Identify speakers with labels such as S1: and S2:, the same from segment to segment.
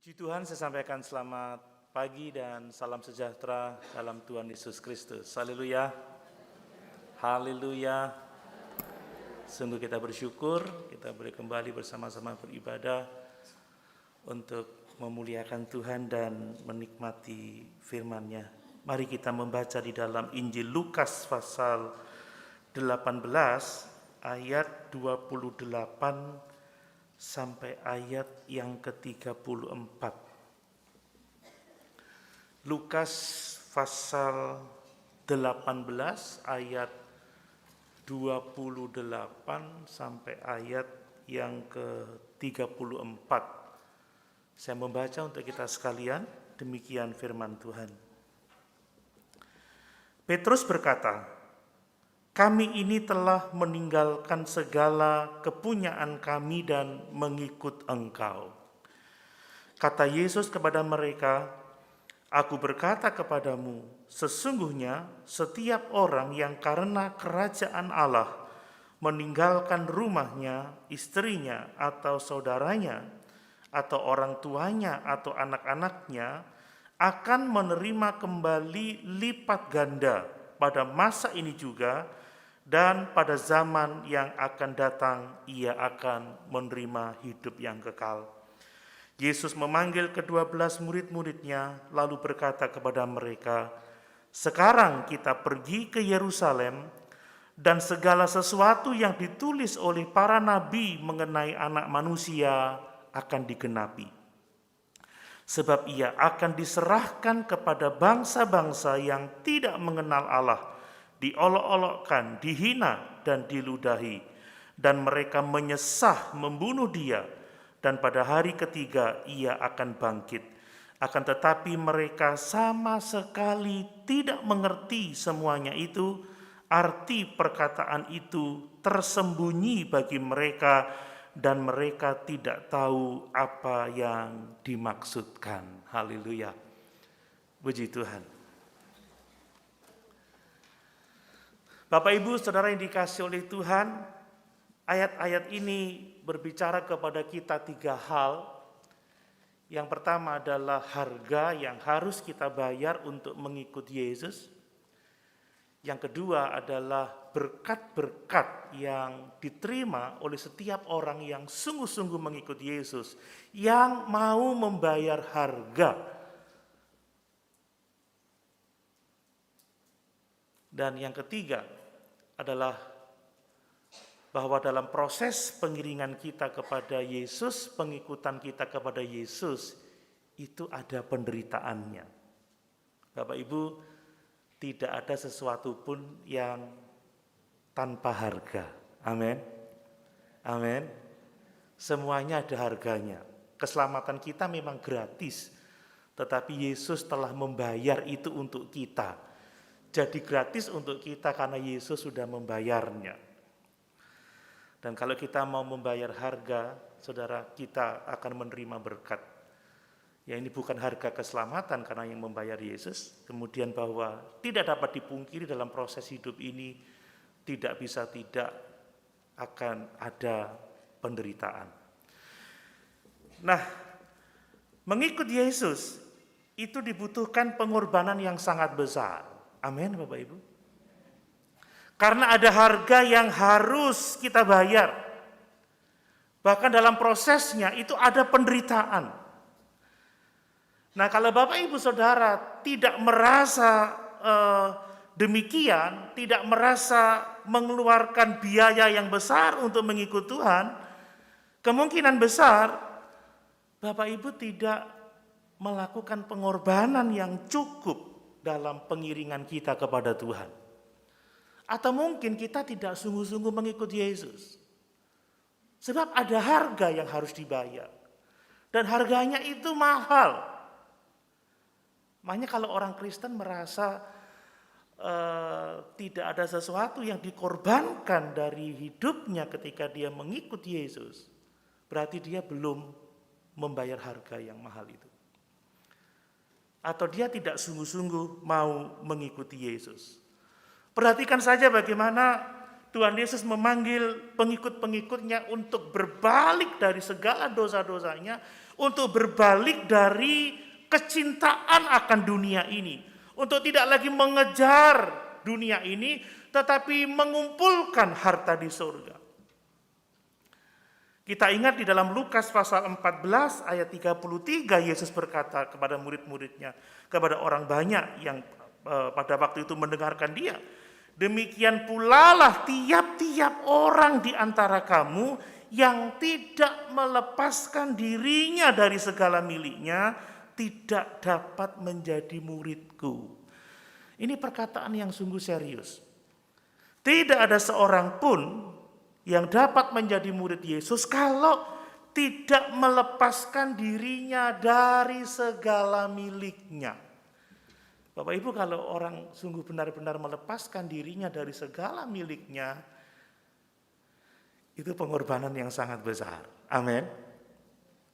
S1: Puji Tuhan, saya sampaikan selamat pagi dan salam sejahtera dalam Tuhan Yesus Kristus. Haleluya. Haleluya. Sungguh kita bersyukur, kita boleh kembali bersama-sama beribadah untuk memuliakan Tuhan dan menikmati firman-Nya. Mari kita membaca di dalam Injil Lukas pasal 18 ayat 28 sampai ayat yang ke-34. Lukas pasal 18 ayat 28 sampai ayat yang ke-34. Saya membaca untuk kita sekalian, demikian firman Tuhan. Petrus berkata, "Kami ini telah meninggalkan segala kepunyaan kami dan mengikut Engkau." Kata Yesus kepada mereka, "Aku berkata kepadamu, sesungguhnya setiap orang yang karena kerajaan Allah meninggalkan rumahnya, istrinya, atau saudaranya, atau orang tuanya, atau anak-anaknya, akan menerima kembali lipat ganda pada masa ini juga, dan pada zaman yang akan datang ia akan menerima hidup yang kekal." Yesus memanggil ke-12 murid-muridnya lalu berkata kepada mereka, "Sekarang kita pergi ke Yerusalem, dan segala sesuatu yang ditulis oleh para nabi mengenai Anak Manusia akan digenapi. Sebab ia akan diserahkan kepada bangsa-bangsa yang tidak mengenal Allah, diolok-olokkan, dihina, dan diludahi, dan mereka menyesah membunuh dia, dan pada hari ketiga ia akan bangkit. Akan tetapi mereka sama sekali tidak mengerti semuanya itu, arti perkataan itu tersembunyi bagi mereka, dan mereka tidak tahu apa yang dimaksudkan." Haleluya. Puji Tuhan. Bapak Ibu Saudara yang dikasihi oleh Tuhan, ayat-ayat ini berbicara kepada kita tiga hal. Yang pertama adalah harga yang harus kita bayar untuk mengikuti Yesus. Yang kedua adalah berkat-berkat yang diterima oleh setiap orang yang sungguh-sungguh mengikuti Yesus, yang mau membayar harga. Dan yang ketiga adalah bahwa dalam proses pengiringan kita kepada Yesus, pengikutan kita kepada Yesus, itu ada penderitaannya. Bapak Ibu, tidak ada sesuatu pun yang tanpa harga. Amin. Amin. Semuanya ada harganya. Keselamatan kita memang gratis, tetapi Yesus telah membayar itu untuk kita. Jadi gratis untuk kita karena Yesus sudah membayarnya. Dan kalau kita mau membayar harga, saudara, kita akan menerima berkat. Ya, ini bukan harga keselamatan karena yang membayar Yesus. Kemudian bahwa tidak dapat dipungkiri dalam proses hidup ini, tidak bisa tidak akan ada penderitaan. Nah, mengikut Yesus itu dibutuhkan pengorbanan yang sangat besar. Amin, Bapak Ibu. Karena ada harga yang harus kita bayar. Bahkan dalam prosesnya itu ada penderitaan. Nah, kalau Bapak Ibu Saudara tidak merasa demikian, tidak merasa mengeluarkan biaya yang besar untuk mengikut Tuhan, kemungkinan besar Bapak Ibu tidak melakukan pengorbanan yang cukup dalam pengiringan kita kepada Tuhan. Atau mungkin kita tidak sungguh-sungguh mengikuti Yesus. Sebab ada harga yang harus dibayar. Dan harganya itu mahal. Makanya kalau orang Kristen merasa tidak ada sesuatu yang dikorbankan dari hidupnya ketika dia mengikuti Yesus, berarti dia belum membayar harga yang mahal itu. Atau dia tidak sungguh-sungguh mau mengikuti Yesus. Perhatikan saja bagaimana Tuhan Yesus memanggil pengikut-pengikutnya untuk berbalik dari segala dosa-dosanya, untuk berbalik dari kecintaan akan dunia ini, untuk tidak lagi mengejar dunia ini, tetapi mengumpulkan harta di surga. Kita ingat di dalam Lukas pasal 14 ayat 33, Yesus berkata kepada murid-muridnya, kepada orang banyak yang pada waktu itu mendengarkan dia, demikian pula lah tiap-tiap orang di antara kamu yang tidak melepaskan dirinya dari segala miliknya, tidak dapat menjadi muridku. Ini perkataan yang sungguh serius. Tidak ada seorang pun yang dapat menjadi murid Yesus kalau tidak melepaskan dirinya dari segala miliknya. Bapak Ibu, kalau orang sungguh benar-benar melepaskan dirinya dari segala miliknya, itu pengorbanan yang sangat besar. Amin.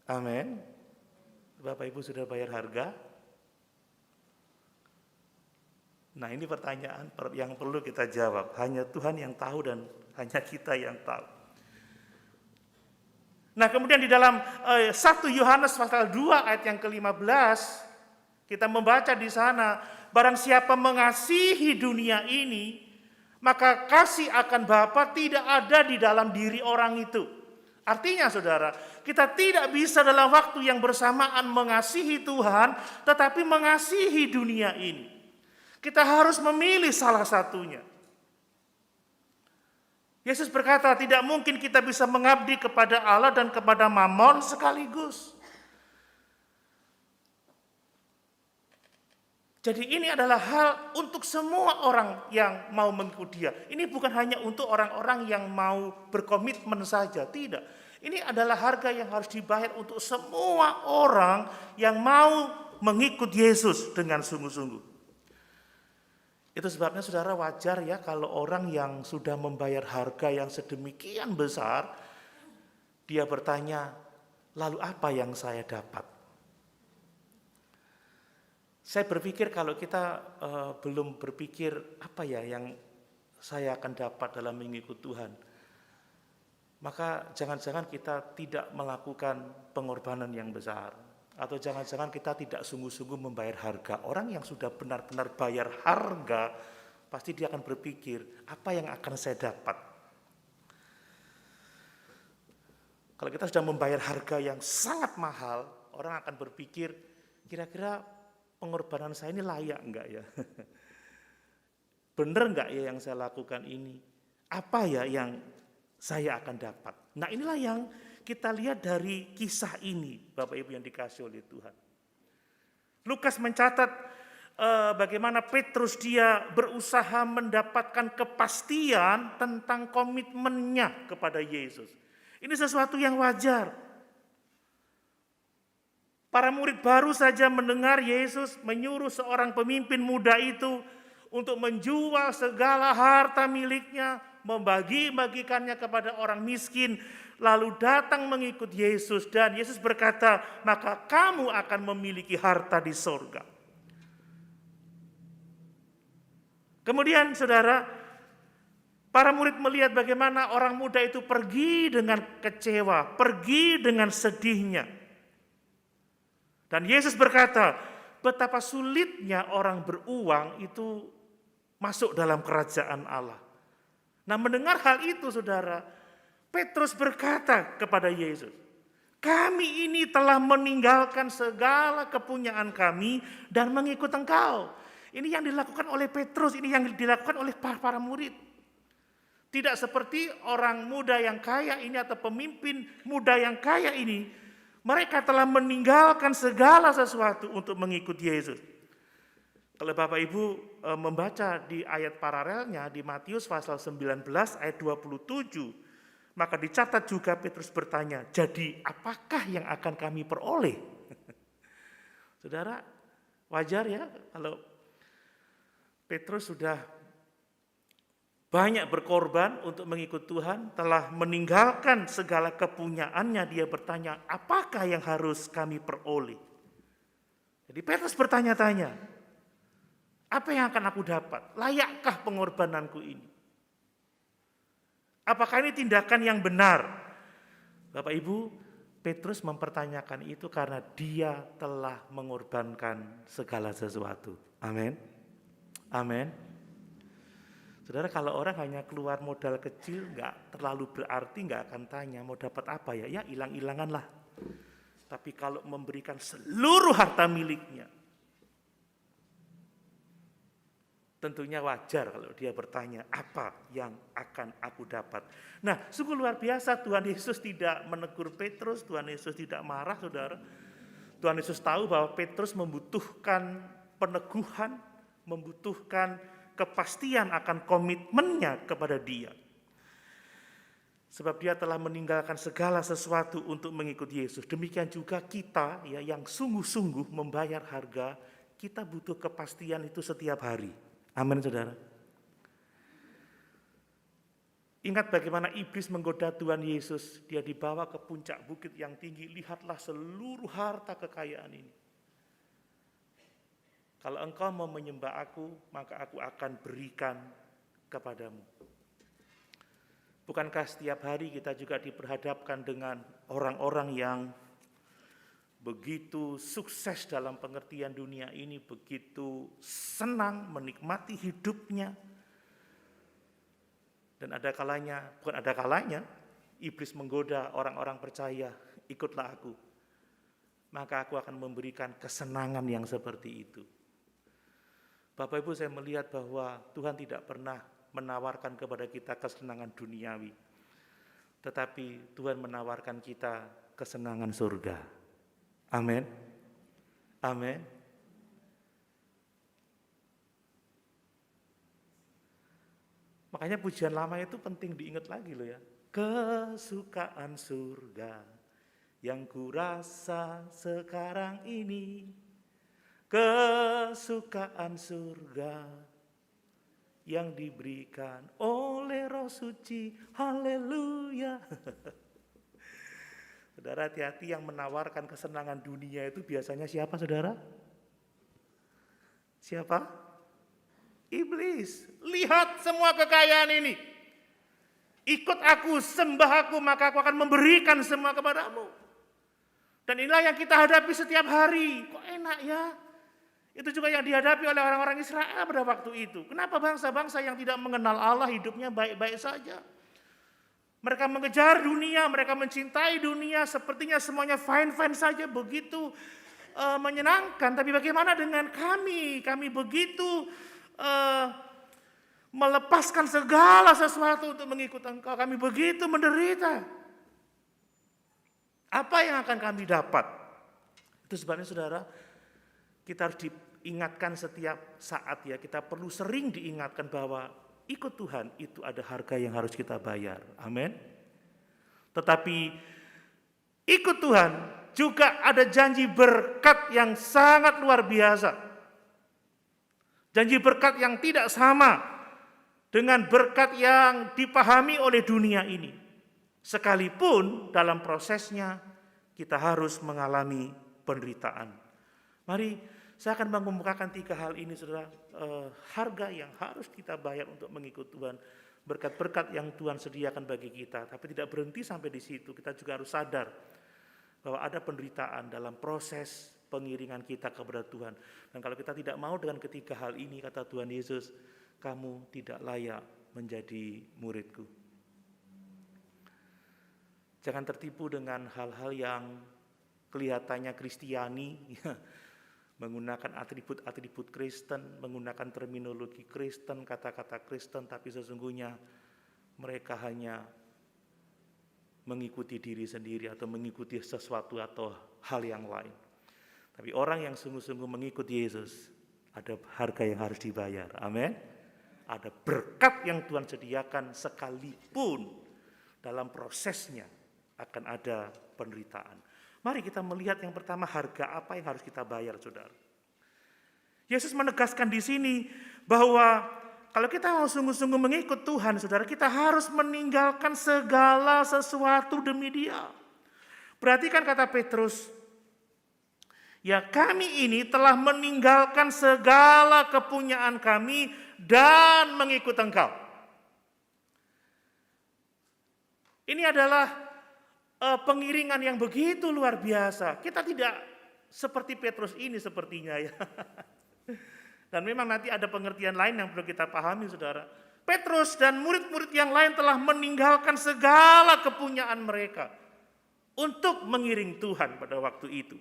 S1: Amin. Bapak Ibu sudah bayar harga? Nah, ini pertanyaan yang perlu kita jawab. Hanya Tuhan yang tahu dan hanya kita yang tahu. Nah, kemudian di dalam 1 Yohanes pasal 2 ayat yang ke-15, kita membaca di sana, barang siapa mengasihi dunia ini, maka kasih akan Bapa tidak ada di dalam diri orang itu. Artinya saudara, kita tidak bisa dalam waktu yang bersamaan mengasihi Tuhan, tetapi mengasihi dunia ini. Kita harus memilih salah satunya. Yesus berkata, tidak mungkin kita bisa mengabdi kepada Allah dan kepada Mammon sekaligus. Jadi ini adalah hal untuk semua orang yang mau mengikuti Dia. Ini bukan hanya untuk orang-orang yang mau berkomitmen saja, tidak. Ini adalah harga yang harus dibayar untuk semua orang yang mau mengikut Yesus dengan sungguh-sungguh. Itu sebabnya saudara, wajar ya kalau orang yang sudah membayar harga yang sedemikian besar, dia bertanya, lalu apa yang saya dapat? Saya berpikir kalau kita belum berpikir apa ya yang saya akan dapat dalam mengikut Tuhan, maka jangan-jangan kita tidak melakukan pengorbanan yang besar. Atau jangan-jangan kita tidak sungguh-sungguh membayar harga. Orang yang sudah benar-benar bayar harga, pasti dia akan berpikir, apa yang akan saya dapat? Kalau kita sudah membayar harga yang sangat mahal, orang akan berpikir, kira-kira pengorbanan saya ini layak enggak ya? Benar enggak ya yang saya lakukan ini? Apa ya yang saya akan dapat? Nah, inilah yang kita lihat dari kisah ini, Bapak Ibu yang dikasihi oleh Tuhan. Lukas mencatat bagaimana Petrus dia berusaha mendapatkan kepastian tentang komitmennya kepada Yesus. Ini sesuatu yang wajar. Para murid baru saja mendengar Yesus menyuruh seorang pemimpin muda itu untuk menjual segala harta miliknya, membagi-bagikannya kepada orang miskin, lalu datang mengikut Yesus, dan Yesus berkata, maka kamu akan memiliki harta di sorga. Kemudian saudara, para murid melihat bagaimana orang muda itu pergi dengan kecewa, pergi dengan sedihnya. Dan Yesus berkata, betapa sulitnya orang beruang itu masuk dalam kerajaan Allah. Nah, mendengar hal itu saudara, Petrus berkata kepada Yesus, kami ini telah meninggalkan segala kepunyaan kami dan mengikut Engkau. Ini yang dilakukan oleh Petrus, ini yang dilakukan oleh para murid. Tidak seperti orang muda yang kaya ini atau pemimpin muda yang kaya ini, mereka telah meninggalkan segala sesuatu untuk mengikut Yesus. Kalau Bapak Ibu membaca di ayat paralelnya di Matius pasal 19 ayat 27, maka dicatat juga Petrus bertanya, jadi apakah yang akan kami peroleh? Saudara, wajar ya kalau Petrus sudah banyak berkorban untuk mengikut Tuhan, telah meninggalkan segala kepunyaannya, dia bertanya, apakah yang harus kami peroleh? Jadi Petrus bertanya-tanya, apa yang akan aku dapat? Layakkah pengorbananku ini? Apakah ini tindakan yang benar? Bapak Ibu, Petrus mempertanyakan itu karena dia telah mengorbankan segala sesuatu. Amin. Amin. Saudara, kalau orang hanya keluar modal kecil, nggak terlalu berarti, nggak akan tanya mau dapat apa ya, ya hilang-hilangan lah. Tapi kalau memberikan seluruh harta miliknya, tentunya wajar kalau dia bertanya, apa yang akan aku dapat? Nah, sungguh luar biasa, Tuhan Yesus tidak menegur Petrus, Tuhan Yesus tidak marah, saudara. Tuhan Yesus tahu bahwa Petrus membutuhkan peneguhan, membutuhkan kepastian akan komitmennya kepada dia. Sebab dia telah meninggalkan segala sesuatu untuk mengikut Yesus. Demikian juga kita ya, yang sungguh-sungguh membayar harga, kita butuh kepastian itu setiap hari. Amin, saudara. Ingat bagaimana iblis menggoda Tuhan Yesus. Dia dibawa ke puncak bukit yang tinggi. Lihatlah seluruh harta kekayaan ini. Kalau engkau mau menyembah aku, maka aku akan berikan kepadamu. Bukankah setiap hari kita juga diperhadapkan dengan orang-orang yang begitu sukses dalam pengertian dunia ini, begitu senang menikmati hidupnya. Dan ada kalanya, iblis menggoda orang-orang percaya, ikutlah aku. Maka aku akan memberikan kesenangan yang seperti itu. Bapak Ibu, saya melihat bahwa Tuhan tidak pernah menawarkan kepada kita kesenangan duniawi. Tetapi Tuhan menawarkan kita kesenangan surga. Amin. Amin. Makanya pujian lama itu penting diingat lagi loh ya. Kesukaan surga yang kurasa sekarang ini. Kesukaan surga yang diberikan oleh Roh Suci. Haleluya. Saudara, hati-hati, yang menawarkan kesenangan dunia itu biasanya siapa, saudara? Siapa? Iblis. Lihat semua kekayaan ini. Ikut aku, sembah aku, maka aku akan memberikan semua kepadamu. Dan inilah yang kita hadapi setiap hari. Kok enak ya? Itu juga yang dihadapi oleh orang-orang Israel pada waktu itu. Kenapa bangsa-bangsa yang tidak mengenal Allah hidupnya baik-baik saja? Mereka mengejar dunia, mereka mencintai dunia, sepertinya semuanya fine-fine saja, begitu menyenangkan. Tapi bagaimana dengan kami? Kami begitu melepaskan segala sesuatu untuk mengikut Engkau. Kami begitu menderita. Apa yang akan kami dapat? Itu sebabnya, saudara, kita harus diingatkan setiap saat ya. Kita perlu sering diingatkan bahwa ikut Tuhan itu ada harga yang harus kita bayar. Amin. Tetapi ikut Tuhan juga ada janji berkat yang sangat luar biasa. Janji berkat yang tidak sama dengan berkat yang dipahami oleh dunia ini. Sekalipun dalam prosesnya kita harus mengalami penderitaan. Mari saya akan mengemukakan 3 hal ini, saudara. Harga yang harus kita bayar untuk mengikut Tuhan. Berkat-berkat yang Tuhan sediakan bagi kita. Tapi tidak berhenti sampai di situ. Kita juga harus sadar bahwa ada penderitaan dalam proses pengiringan kita kepada Tuhan. Dan kalau kita tidak mau dengan ketiga hal ini, kata Tuhan Yesus, kamu tidak layak menjadi muridku. Jangan tertipu dengan hal-hal yang kelihatannya Kristiani, menggunakan atribut-atribut Kristen, menggunakan terminologi Kristen, kata-kata Kristen, tapi sesungguhnya mereka hanya mengikuti diri sendiri atau mengikuti sesuatu atau hal yang lain. Tapi orang yang sungguh-sungguh mengikuti Yesus, ada harga yang harus dibayar. Amin. Ada berkat yang Tuhan sediakan, sekalipun dalam prosesnya akan ada penderitaan. Mari kita melihat yang pertama, harga apa yang harus kita bayar, saudara. Yesus menegaskan di sini bahwa kalau kita mau sungguh-sungguh mengikut Tuhan, saudara, kita harus meninggalkan segala sesuatu demi Dia. Perhatikan kata Petrus, ya kami ini telah meninggalkan segala kepunyaan kami dan mengikut Engkau. Ini adalah pengiringan yang begitu luar biasa. Kita tidak seperti Petrus ini sepertinya ya. Dan memang nanti ada pengertian lain yang perlu kita pahami, saudara. Petrus dan murid-murid yang lain telah meninggalkan segala kepunyaan mereka untuk mengiring Tuhan pada waktu itu.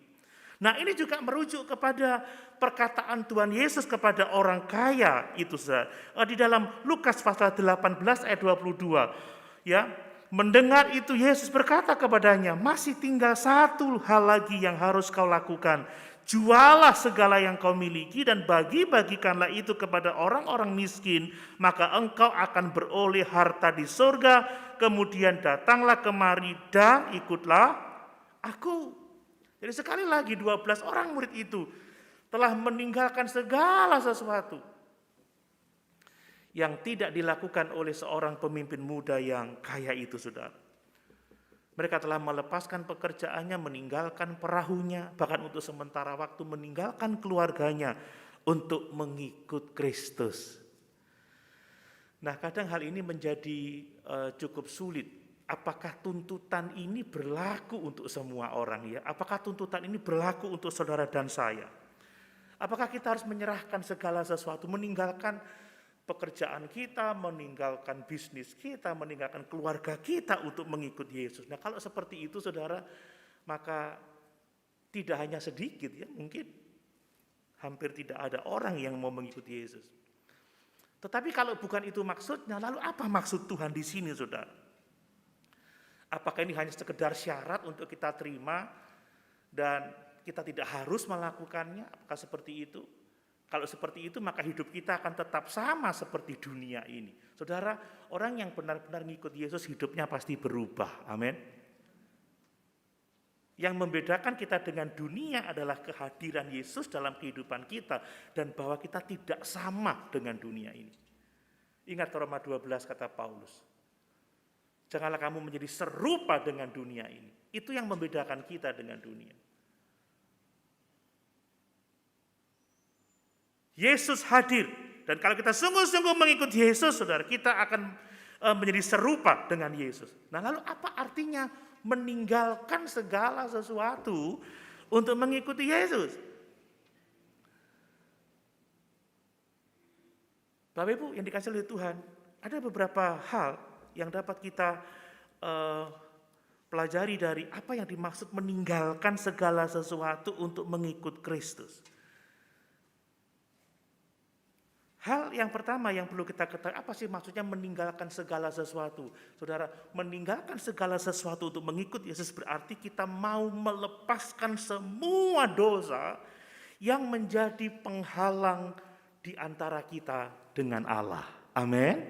S1: Nah, ini juga merujuk kepada perkataan Tuhan Yesus kepada orang kaya itu, saudara. Di dalam Lukas pasal 18 ayat 22, ya. Mendengar itu Yesus berkata kepadanya, masih tinggal satu hal lagi yang harus kau lakukan. Jualah segala yang kau miliki dan bagi-bagikanlah itu kepada orang-orang miskin, maka engkau akan beroleh harta di surga. Kemudian datanglah kemari dan ikutlah aku. Jadi sekali lagi 12 orang murid itu telah meninggalkan segala sesuatu yang tidak dilakukan oleh seorang pemimpin muda yang kaya itu, saudara. Mereka telah melepaskan pekerjaannya, meninggalkan perahunya, bahkan untuk sementara waktu meninggalkan keluarganya untuk mengikut Kristus. Nah, kadang hal ini menjadi cukup sulit. Apakah tuntutan ini berlaku untuk semua orang ya? Apakah tuntutan ini berlaku untuk saudara dan saya? Apakah kita harus menyerahkan segala sesuatu, meninggalkan pekerjaan kita, meninggalkan bisnis kita, meninggalkan keluarga kita untuk mengikut Yesus? Nah, kalau seperti itu, saudara, maka tidak hanya sedikit ya, mungkin hampir tidak ada orang yang mau mengikuti Yesus. Tetapi kalau bukan itu maksudnya, lalu apa maksud Tuhan di sini, saudara? Apakah ini hanya sekedar syarat untuk kita terima dan kita tidak harus melakukannya? Apakah seperti itu? Kalau seperti itu, maka hidup kita akan tetap sama seperti dunia ini. Saudara, orang yang benar-benar mengikut Yesus hidupnya pasti berubah. Amin. Yang membedakan kita dengan dunia adalah kehadiran Yesus dalam kehidupan kita dan bahwa kita tidak sama dengan dunia ini. Ingat Roma 12 kata Paulus. Janganlah kamu menjadi serupa dengan dunia ini. Itu yang membedakan kita dengan dunia. Yesus hadir, dan kalau kita sungguh-sungguh mengikuti Yesus, saudara, kita akan menjadi serupa dengan Yesus. Nah, lalu apa artinya meninggalkan segala sesuatu untuk mengikuti Yesus? Bapak Ibu yang dikasihi oleh Tuhan, ada beberapa hal yang dapat kita pelajari dari apa yang dimaksud meninggalkan segala sesuatu untuk mengikut Kristus. Hal yang pertama yang perlu kita ketahui, apa sih maksudnya meninggalkan segala sesuatu? Saudara, meninggalkan segala sesuatu untuk mengikut Yesus berarti kita mau melepaskan semua dosa yang menjadi penghalang di antara kita dengan Allah. Amin.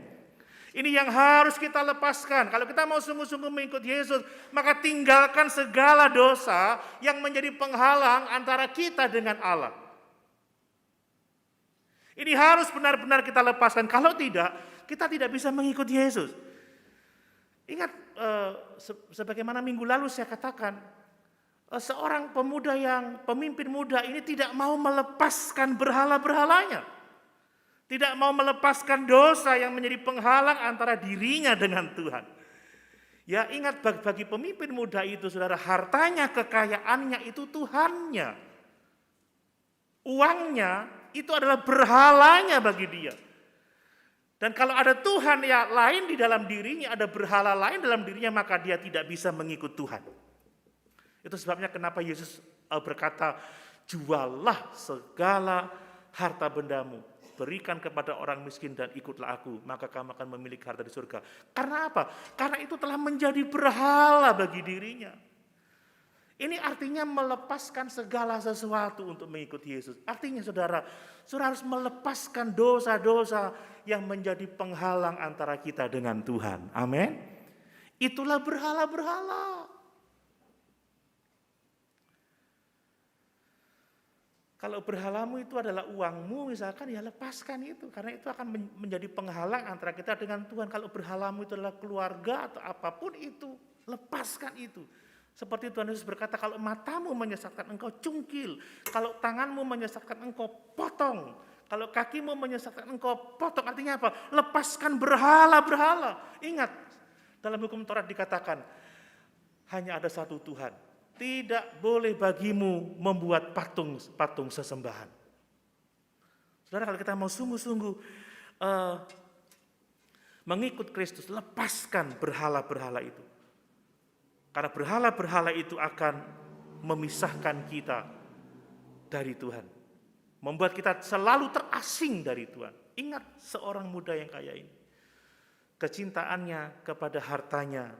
S1: Ini yang harus kita lepaskan. Kalau kita mau sungguh-sungguh mengikut Yesus, maka tinggalkan segala dosa yang menjadi penghalang antara kita dengan Allah. Ini harus benar-benar kita lepaskan. Kalau tidak, kita tidak bisa mengikuti Yesus. Ingat, sebagaimana minggu lalu saya katakan, seorang pemuda yang pemimpin muda ini tidak mau melepaskan berhala-berhalanya. Tidak mau melepaskan dosa yang menjadi penghalang antara dirinya dengan Tuhan. Ya, ingat, bagi pemimpin muda itu, saudara, hartanya, kekayaannya itu Tuhannya. Uangnya itu adalah berhalanya bagi dia. Dan kalau ada Tuhan yang lain di dalam dirinya, ada berhala lain dalam dirinya, maka dia tidak bisa mengikut Tuhan. Itu sebabnya kenapa Yesus berkata, jualah segala harta bendamu, berikan kepada orang miskin dan ikutlah aku, maka kamu akan memiliki harta di surga. Karena apa? Karena itu telah menjadi berhala bagi dirinya. Ini artinya melepaskan segala sesuatu untuk mengikuti Yesus. Artinya saudara harus melepaskan dosa-dosa yang menjadi penghalang antara kita dengan Tuhan. Amin. Itulah berhala-berhala. Kalau berhalamu itu adalah uangmu misalkan, ya lepaskan itu. Karena itu akan menjadi penghalang antara kita dengan Tuhan. Kalau berhalamu itu adalah keluarga atau apapun itu, lepaskan itu. Seperti Tuhan Yesus berkata, kalau matamu menyesatkan engkau cungkil, kalau tanganmu menyesatkan engkau potong, kalau kakimu menyesatkan engkau potong. Artinya apa? Lepaskan berhala-berhala. Ingat, dalam hukum Taurat dikatakan, hanya ada satu Tuhan. Tidak boleh bagimu membuat patung sesembahan. Saudara, kalau kita mau sungguh-sungguh mengikut Kristus, lepaskan berhala-berhala itu. Karena berhala-berhala itu akan memisahkan kita dari Tuhan. Membuat kita selalu terasing dari Tuhan. Ingat seorang muda yang kaya ini. Kecintaannya kepada hartanya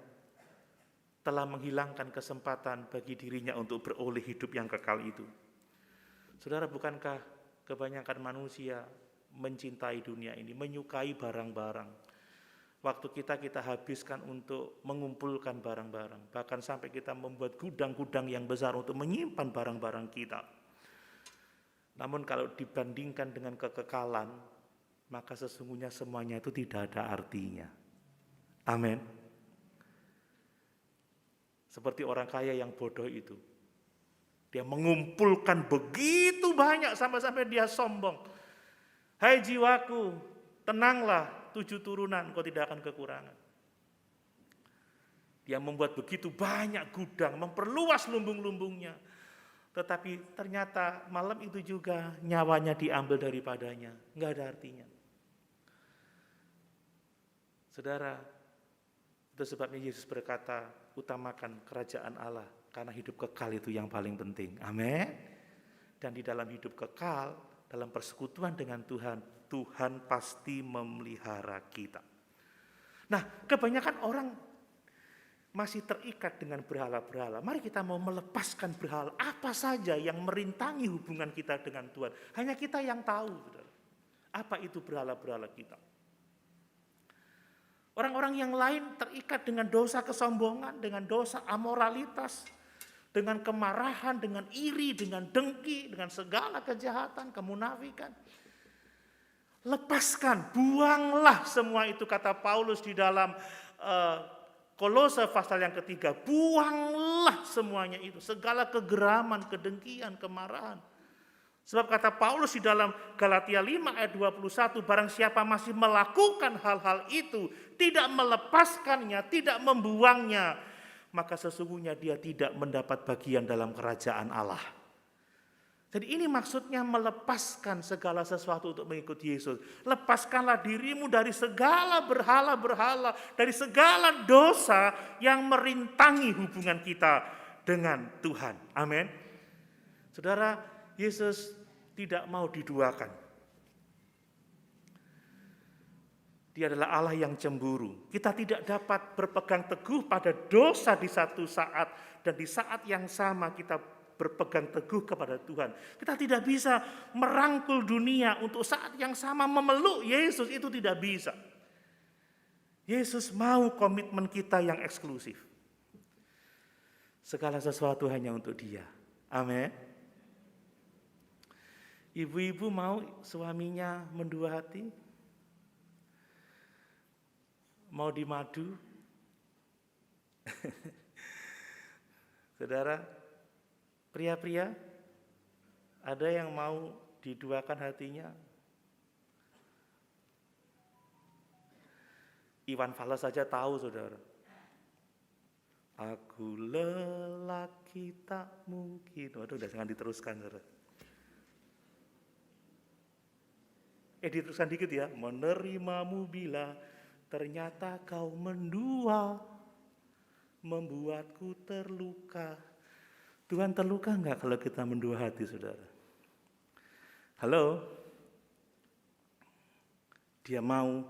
S1: telah menghilangkan kesempatan bagi dirinya untuk beroleh hidup yang kekal itu. Saudara, bukankah kebanyakan manusia mencintai dunia ini, menyukai barang-barang? Waktu kita habiskan untuk mengumpulkan barang-barang. Bahkan sampai kita membuat gudang-gudang yang besar untuk menyimpan barang-barang kita. Namun kalau dibandingkan dengan kekekalan, maka sesungguhnya semuanya itu tidak ada artinya. Amin. Seperti orang kaya yang bodoh itu. Dia mengumpulkan begitu banyak sampai-sampai dia sombong. Hai jiwaku, tenanglah, 7 turunan kau tidak akan kekurangan. Dia membuat begitu banyak gudang, memperluas lumbung-lumbungnya. Tetapi ternyata malam itu juga nyawanya diambil daripadanya. Enggak ada artinya. Saudara, itu sebabnya Yesus berkata, utamakan kerajaan Allah. Karena hidup kekal itu yang paling penting. Amin. Dan di dalam hidup kekal, dalam persekutuan dengan Tuhan, Tuhan pasti memelihara kita. Nah, kebanyakan orang masih terikat dengan berhala-berhala. Mari kita mau melepaskan berhala. Apa saja yang merintangi hubungan kita dengan Tuhan. Hanya kita yang tahu. Saudara. Apa itu berhala-berhala kita. Orang-orang yang lain terikat dengan dosa kesombongan, dengan dosa amoralitas, dengan kemarahan, dengan iri, dengan dengki, dengan segala kejahatan, kemunafikan. Lepaskan, buanglah semua itu, kata Paulus di dalam Kolose pasal yang ketiga. Buanglah semuanya itu, segala kegeraman, kedengkian, kemarahan. Sebab kata Paulus di dalam Galatia 5 ayat 21, barang siapa masih melakukan hal-hal itu, tidak melepaskannya, tidak membuangnya, maka sesungguhnya dia tidak mendapat bagian dalam kerajaan Allah. Jadi ini maksudnya melepaskan segala sesuatu untuk mengikuti Yesus. Lepaskanlah dirimu dari segala berhala-berhala, dari segala dosa yang merintangi hubungan kita dengan Tuhan. Amin. Saudara, Yesus tidak mau diduakan. Dia adalah Allah yang cemburu. Kita tidak dapat berpegang teguh pada dosa di satu saat, dan di saat yang sama kita berpegang teguh kepada Tuhan. Kita tidak bisa merangkul dunia untuk saat yang sama memeluk Yesus, itu tidak bisa. Yesus mau komitmen kita yang eksklusif. Segala sesuatu hanya untuk Dia. Amin. Ibu-ibu mau suaminya mendua hati? Mau dimadu? Saudara, pria-pria, ada yang mau diduakan hatinya? Iwan Fals saja tahu, saudara. Aku lelaki tak mungkin. Waduh, udah jangan diteruskan, saudara. Diteruskan dikit ya. Menerimamu bila ternyata kau mendua, membuatku terluka. Tuhan terluka enggak kalau kita mendua hati, saudara? Halo? Dia mau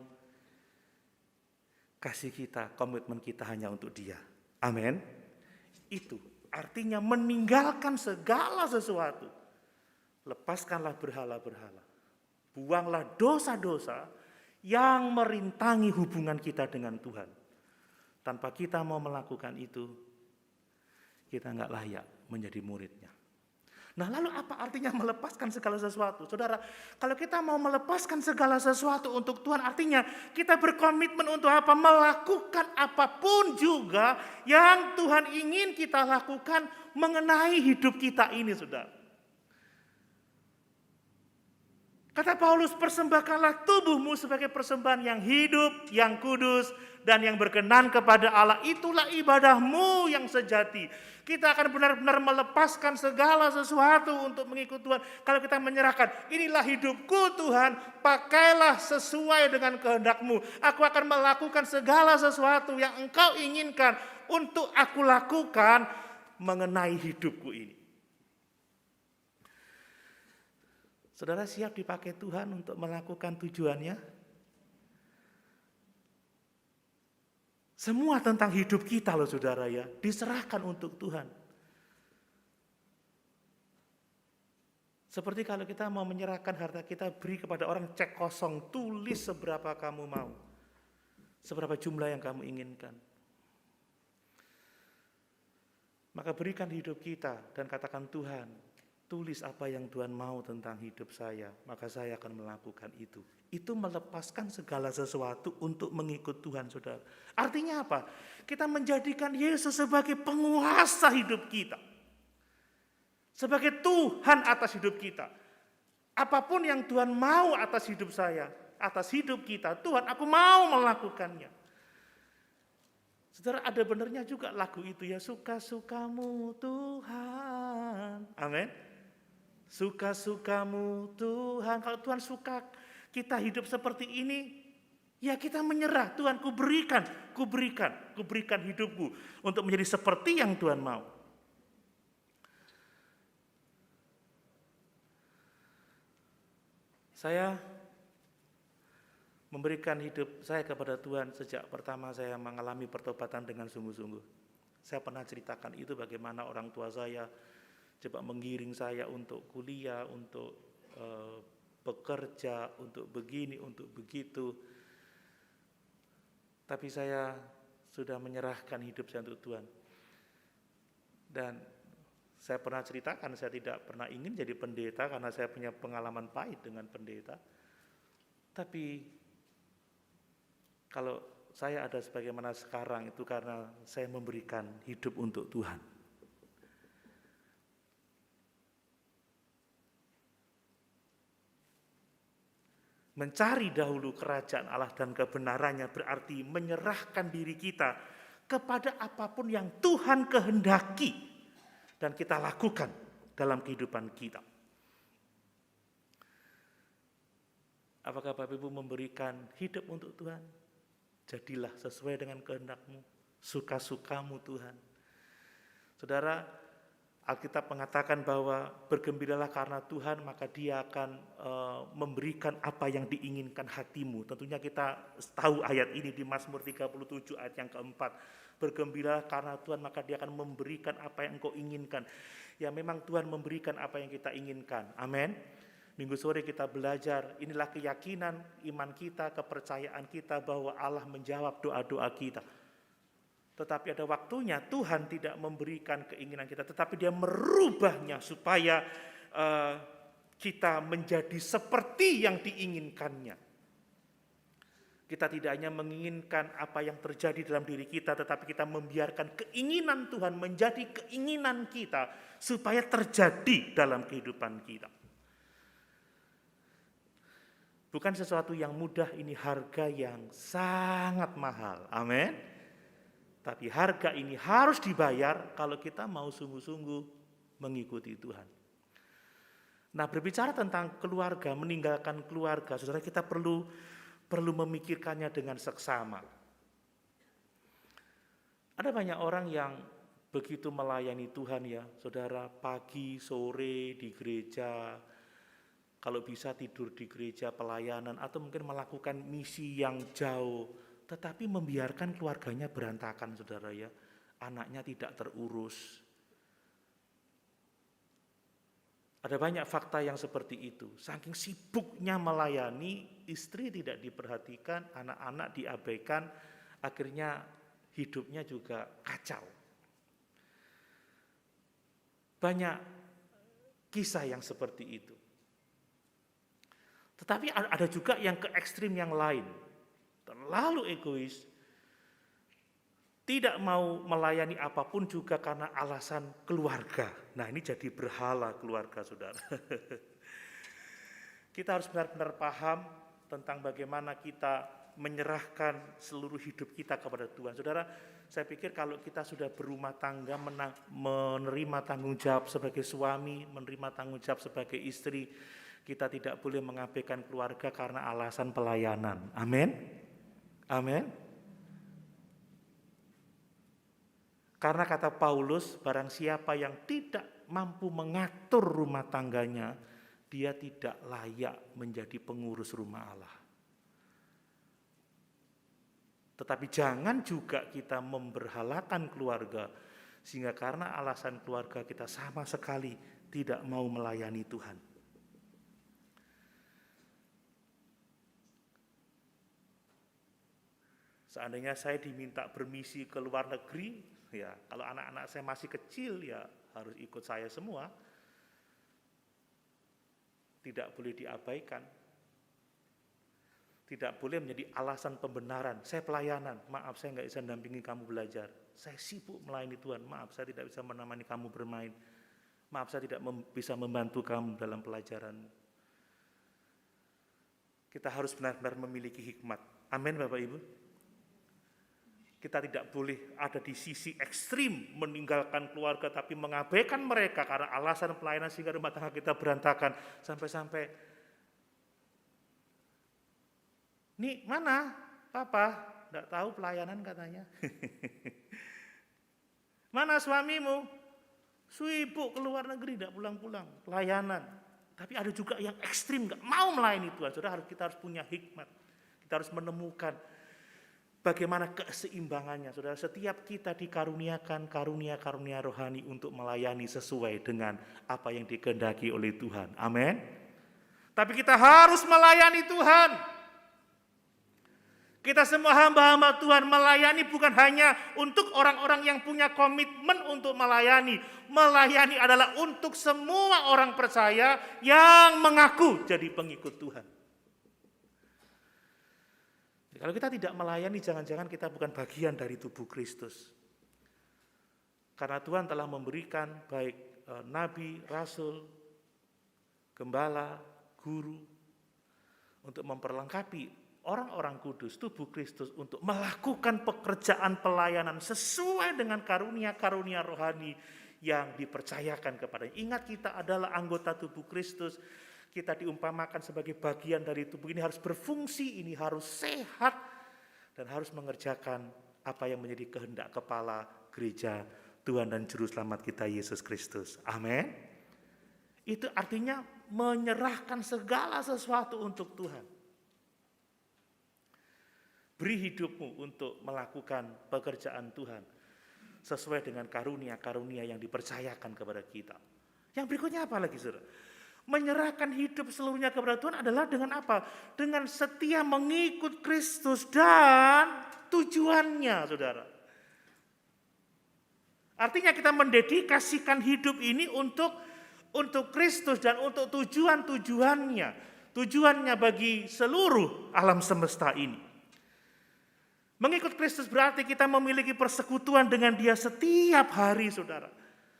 S1: kasih kita, komitmen kita hanya untuk Dia. Amin. Itu artinya meninggalkan segala sesuatu. Lepaskanlah berhala-berhala. Buanglah dosa-dosa yang merintangi hubungan kita dengan Tuhan. Tanpa kita mau melakukan itu, kita enggak layak menjadi muridnya. Nah, lalu apa artinya melepaskan segala sesuatu? Saudara, kalau kita mau melepaskan segala sesuatu untuk Tuhan, artinya kita berkomitmen untuk apa? Melakukan apapun juga yang Tuhan ingin kita lakukan mengenai hidup kita ini, saudara. Kata Paulus, persembahkanlah tubuhmu sebagai persembahan yang hidup, yang kudus, dan yang berkenan kepada Allah. Itulah ibadahmu yang sejati. Kita akan benar-benar melepaskan segala sesuatu untuk mengikut Tuhan. Kalau kita menyerahkan, inilah hidupku Tuhan, pakailah sesuai dengan kehendakmu. Aku akan melakukan segala sesuatu yang engkau inginkan untuk aku lakukan mengenai hidupku ini. Saudara siap dipakai Tuhan untuk melakukan tujuannya? Semua tentang hidup kita loh saudara ya, diserahkan untuk Tuhan. Seperti kalau kita mau menyerahkan harta kita, beri kepada orang cek kosong, tulis seberapa kamu mau. Seberapa jumlah yang kamu inginkan. Maka berikan hidup kita dan katakan Tuhan, tulis apa yang Tuhan mau tentang hidup saya, maka saya akan melakukan itu. Itu melepaskan segala sesuatu untuk mengikut Tuhan, saudara. Artinya apa? Kita menjadikan Yesus sebagai penguasa hidup kita. Sebagai Tuhan atas hidup kita. Apapun yang Tuhan mau atas hidup saya, atas hidup kita, Tuhan aku mau melakukannya. Saudara, ada benarnya juga lagu itu ya, suka-sukamu Tuhan. Amin. Suka-sukamu Tuhan. Kalau Tuhan suka kita hidup seperti ini, ya kita menyerah. Tuhan kuberikan hidupku untuk menjadi seperti yang Tuhan mau. Saya memberikan hidup saya kepada Tuhan sejak pertama saya mengalami pertobatan dengan sungguh-sungguh. Saya pernah ceritakan itu bagaimana orang tua saya coba menggiring saya untuk kuliah, untuk bekerja, untuk begini, untuk begitu. Tapi saya sudah menyerahkan hidup saya untuk Tuhan. Dan saya pernah ceritakan, saya tidak pernah ingin jadi pendeta karena saya punya pengalaman pahit dengan pendeta. Tapi kalau saya ada sebagaimana sekarang itu karena saya memberikan hidup untuk Tuhan. Mencari dahulu kerajaan Allah dan kebenarannya berarti menyerahkan diri kita kepada apapun yang Tuhan kehendaki dan kita lakukan dalam kehidupan kita. Apakah Bapak Ibu memberikan hidup untuk Tuhan? Jadilah sesuai dengan kehendak-Mu, suka-sukamu Tuhan. Saudara, Alkitab mengatakan bahwa bergembiralah karena Tuhan, maka Dia akan memberikan apa yang diinginkan hatimu. Tentunya kita tahu ayat ini di Mazmur 37 ayat yang keempat. Bergembiralah karena Tuhan, maka Dia akan memberikan apa yang engkau inginkan. Ya memang Tuhan memberikan apa yang kita inginkan. Amin. Minggu sore kita belajar, inilah keyakinan iman kita, kepercayaan kita bahwa Allah menjawab doa-doa kita. Tetapi ada waktunya Tuhan tidak memberikan keinginan kita, tetapi Dia merubahnya supaya kita menjadi seperti yang diinginkannya. Kita tidak hanya menginginkan apa yang terjadi dalam diri kita, tetapi kita membiarkan keinginan Tuhan menjadi keinginan kita supaya terjadi dalam kehidupan kita. Bukan sesuatu yang mudah, ini harga yang sangat mahal. Amin. Tapi harga ini harus dibayar kalau kita mau sungguh-sungguh mengikuti Tuhan. Nah, berbicara tentang keluarga, meninggalkan keluarga, saudara, kita perlu memikirkannya dengan seksama. Ada banyak orang yang begitu melayani Tuhan ya, saudara, pagi, sore di gereja, kalau bisa tidur di gereja pelayanan, atau mungkin melakukan misi yang jauh, tetapi membiarkan keluarganya berantakan, saudara ya. Anaknya tidak terurus. Ada banyak fakta yang seperti itu. Saking sibuknya melayani, istri tidak diperhatikan, anak-anak diabaikan, akhirnya hidupnya juga kacau. Banyak kisah yang seperti itu. Tetapi ada juga yang ke ekstrim yang lain. Terlalu egois, tidak mau melayani apapun juga karena alasan keluarga. Nah, ini jadi berhala keluarga, saudara. Kita harus benar-benar paham tentang bagaimana kita menyerahkan seluruh hidup kita kepada Tuhan. Saudara, saya pikir kalau kita sudah berumah tangga, menerima tanggung jawab sebagai suami, menerima tanggung jawab sebagai istri, kita tidak boleh mengabaikan keluarga karena alasan pelayanan. Amin. Amin. Karena kata Paulus, barang siapa yang tidak mampu mengatur rumah tangganya, dia tidak layak menjadi pengurus rumah Allah. Tetapi jangan juga kita memberhalakan keluarga, sehingga karena alasan keluarga kita sama sekali tidak mau melayani Tuhan. Seandainya saya diminta bermisi ke luar negeri, ya kalau anak-anak saya masih kecil ya harus ikut saya semua. Tidak boleh diabaikan. Tidak boleh menjadi alasan pembenaran. Saya pelayanan, maaf saya nggak bisa mendampingi kamu belajar. Saya sibuk melayani Tuhan, maaf saya tidak bisa menemani kamu bermain. Maaf saya tidak bisa membantu kamu dalam pelajaranmu. Kita harus benar-benar memiliki hikmat. Amin Bapak Ibu. Kita tidak boleh ada di sisi ekstrim meninggalkan keluarga tapi mengabaikan mereka karena alasan pelayanan sehingga rumah tangga kita berantakan. Sampai-sampai, nih mana papa? Tidak tahu pelayanan katanya. Mana suamimu? Sibuk ke luar negeri, tidak pulang-pulang, pelayanan. Tapi ada juga yang ekstrim, nggak mau melayani Tuhan. Saudara, kita harus punya hikmat. Kita harus menemukan bagaimana keseimbangannya, saudara. Setiap kita dikaruniakan karunia-karunia rohani untuk melayani sesuai dengan apa yang dikehendaki oleh Tuhan. Amin. Tapi kita harus melayani Tuhan. Kita semua hamba-hamba Tuhan melayani bukan hanya untuk orang-orang yang punya komitmen untuk melayani. Melayani adalah untuk semua orang percaya yang mengaku jadi pengikut Tuhan. Kalau kita tidak melayani, jangan-jangan kita bukan bagian dari tubuh Kristus. Karena Tuhan telah memberikan baik nabi, rasul, gembala, guru, untuk memperlengkapi orang-orang kudus, tubuh Kristus, untuk melakukan pekerjaan pelayanan sesuai dengan karunia-karunia rohani yang dipercayakan kepadanya. Ingat, kita adalah anggota tubuh Kristus. Kita diumpamakan sebagai bagian dari tubuh ini harus berfungsi, ini harus sehat, dan harus mengerjakan apa yang menjadi kehendak kepala gereja Tuhan dan Juru Selamat kita Yesus Kristus. Amin. Itu artinya menyerahkan segala sesuatu untuk Tuhan. Beri hidupmu untuk melakukan pekerjaan Tuhan sesuai dengan karunia-karunia yang dipercayakan kepada kita. Yang berikutnya apa lagi, saudara? Menyerahkan hidup seluruhnya kepada Tuhan adalah dengan apa? Dengan setia mengikut Kristus dan tujuannya, saudara. Artinya kita mendedikasikan hidup ini untuk Kristus dan untuk tujuan-tujuannya. Tujuannya bagi seluruh alam semesta ini. Mengikut Kristus berarti kita memiliki persekutuan dengan Dia setiap hari, saudara.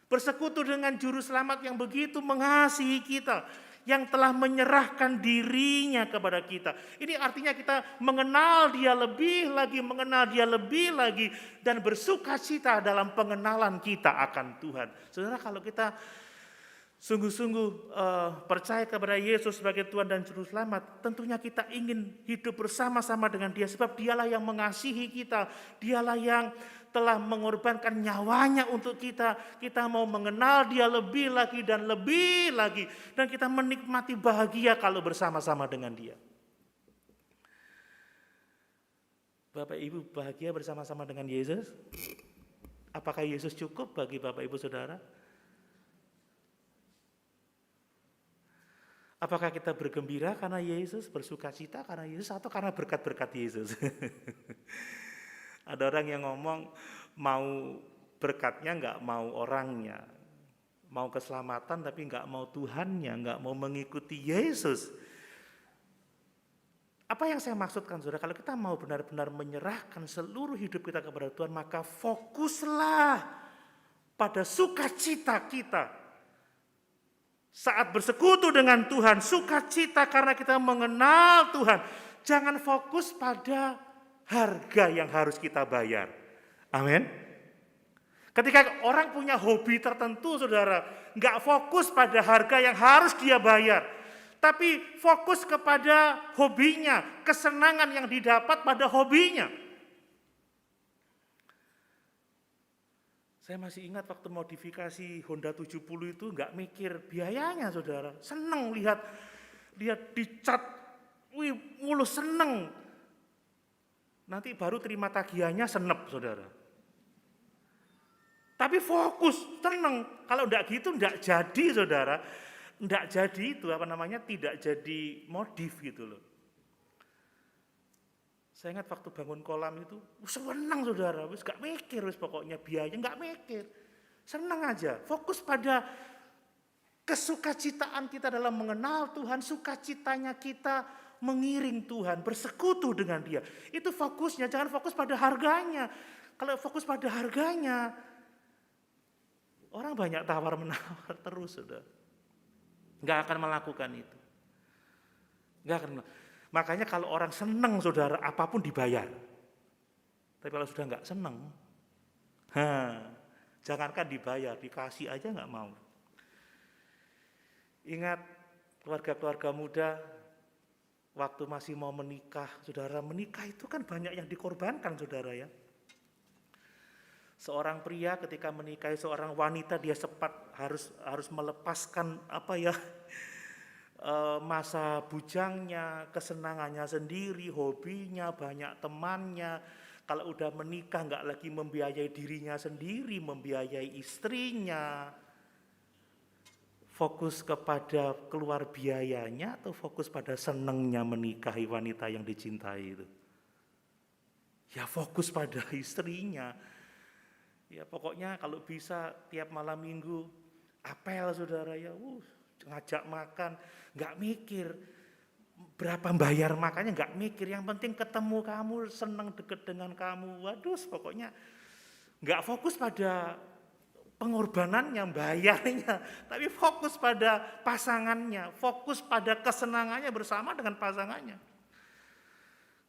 S1: Bersekutu dengan Juru Selamat yang begitu mengasihi kita, yang telah menyerahkan dirinya kepada kita. Ini artinya kita mengenal Dia lebih lagi, mengenal Dia lebih lagi, dan bersukacita dalam pengenalan kita akan Tuhan. Saudara, kalau kita sungguh-sungguh percaya kepada Yesus sebagai Tuhan dan Juru Selamat, tentunya kita ingin hidup bersama-sama dengan Dia, sebab Dialah yang mengasihi kita, Dialah yang telah mengorbankan nyawanya untuk kita. Kita mau mengenal Dia lebih lagi dan lebih lagi, dan kita menikmati bahagia kalau bersama-sama dengan Dia. Bapak Ibu bahagia bersama-sama dengan Yesus? Apakah Yesus cukup bagi Bapak Ibu Saudara? Apakah kita bergembira karena Yesus, bersukacita karena Yesus, atau karena berkat-berkat Yesus? Ada orang yang ngomong mau berkatnya, nggak mau orangnya. Mau keselamatan tapi nggak mau Tuhannya, nggak mau mengikuti Yesus. Apa yang saya maksudkan, saudara? Kalau kita mau benar-benar menyerahkan seluruh hidup kita kepada Tuhan, maka fokuslah pada sukacita kita Saat bersekutu dengan Tuhan, sukacita karena kita mengenal Tuhan. Jangan fokus pada harga yang harus kita bayar. Amin. Ketika orang punya hobi tertentu, saudara, nggak fokus pada harga yang harus dia bayar, tapi fokus kepada hobinya, kesenangan yang didapat pada hobinya. Saya masih ingat waktu modifikasi Honda 70 itu nggak mikir biayanya, saudara. Seneng lihat dicat, wih, mulus seneng. Nanti baru terima tagihannya senep, saudara. Tapi fokus, tenang. Kalau enggak gitu enggak jadi, saudara. Enggak jadi itu, tidak jadi modif gitu loh. Saya ingat waktu bangun kolam itu, senang, saudara. Wis gak mikir, wis pokoknya biaya enggak mikir. Senang aja, fokus pada kesukacitaan kita dalam mengenal Tuhan, sukacitanya kita mengiring Tuhan, bersekutu dengan Dia. Itu fokusnya, jangan fokus pada harganya. Kalau fokus pada harganya, orang banyak tawar-menawar terus, saudara. Nggak akan melakukan itu. Nggak akan. Makanya kalau orang senang, saudara, apapun dibayar. Tapi kalau sudah nggak senang, jangankan dibayar, dikasih aja nggak mau. Ingat keluarga-keluarga muda, waktu masih mau menikah, saudara, menikah itu kan banyak yang dikorbankan, saudara ya. Seorang pria ketika menikahi seorang wanita, dia sempat harus melepaskan masa bujangnya, kesenangannya sendiri, hobinya, banyak temannya. Kalau udah menikah nggak lagi membiayai dirinya sendiri, membiayai istrinya. Fokus kepada keluar biayanya atau fokus pada senangnya menikahi wanita yang dicintai itu? Ya fokus pada istrinya. Ya pokoknya kalau bisa tiap malam minggu apel, saudara ya, ngajak makan, nggak mikir berapa bayar makannya, nggak mikir, yang penting ketemu kamu, senang deket dengan kamu. Waduh, pokoknya nggak fokus pada pengorbanannya, bayarnya, tapi fokus pada pasangannya, fokus pada kesenangannya bersama dengan pasangannya.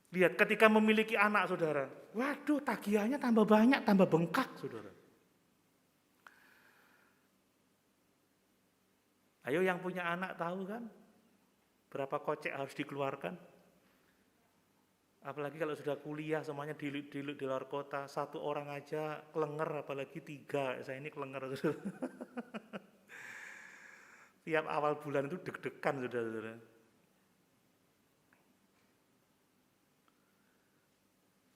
S1: Lihat ketika memiliki anak, saudara, waduh, tagihannya tambah banyak, tambah bengkak, saudara. Ayo yang punya anak tahu kan berapa kocek harus dikeluarkan? Apalagi kalau sudah kuliah semuanya di luar kota, satu orang aja kelenger, apalagi 3. Saya ini kelenger. Tiap awal bulan itu deg-degan, saudara-saudara.